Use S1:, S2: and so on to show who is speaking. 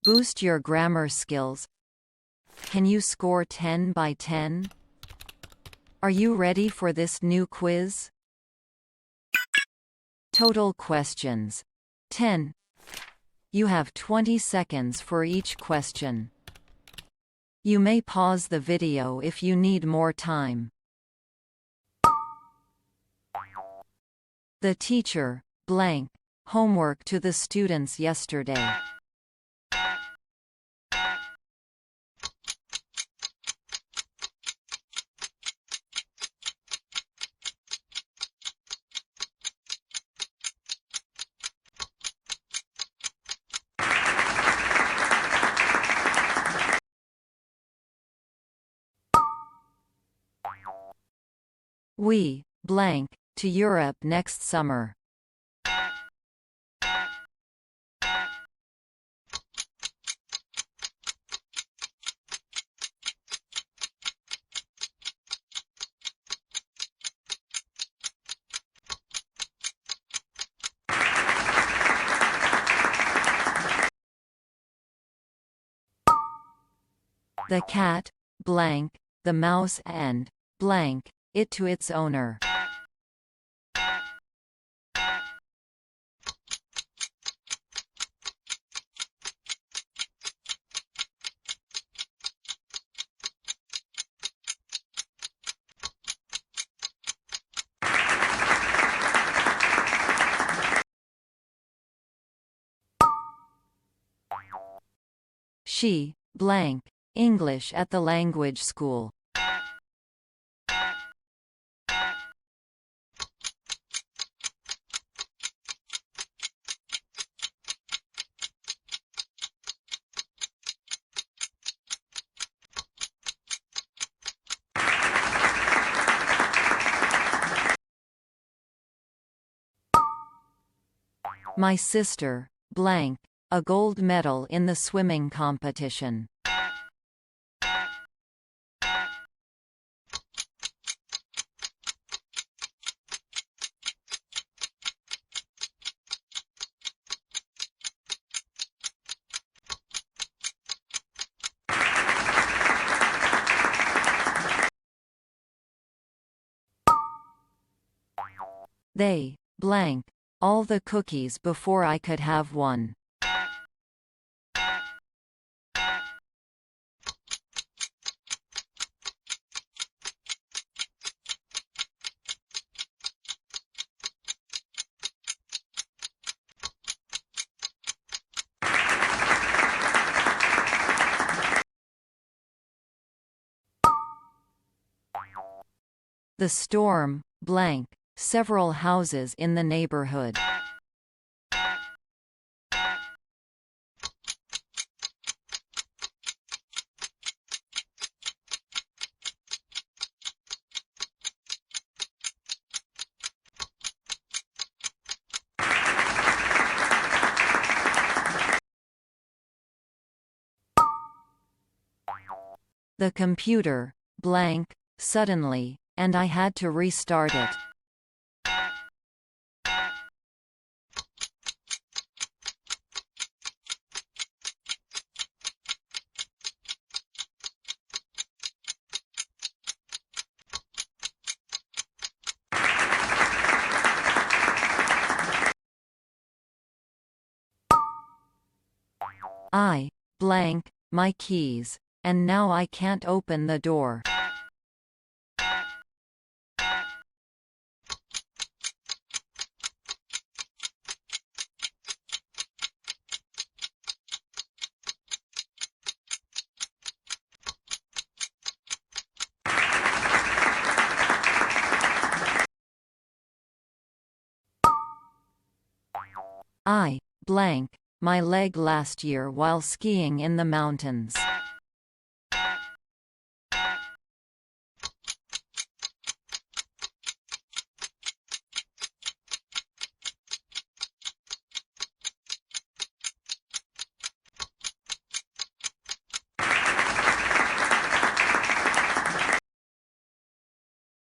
S1: Boost your grammar skills. Can you score 10 by 10? Are you ready for this new quiz? Total questions. 10. You have 20 seconds for each question. You may pause the video if you need more time. The teacher, blank, homework to the students yesterday. We, blank, to Europe next summer. The cat, blank, the mouse and, blank, it to its owner. She, blank, English at the language school. My sister, blank, a gold medal in the swimming competition. They, blank, all the cookies before I could have one. The storm, blank, several houses in the neighborhood. The computer, blank, suddenly, and I had to restart it. I, blank, my keys, and now I can't open the door. I, blank, my leg last year while skiing in the mountains.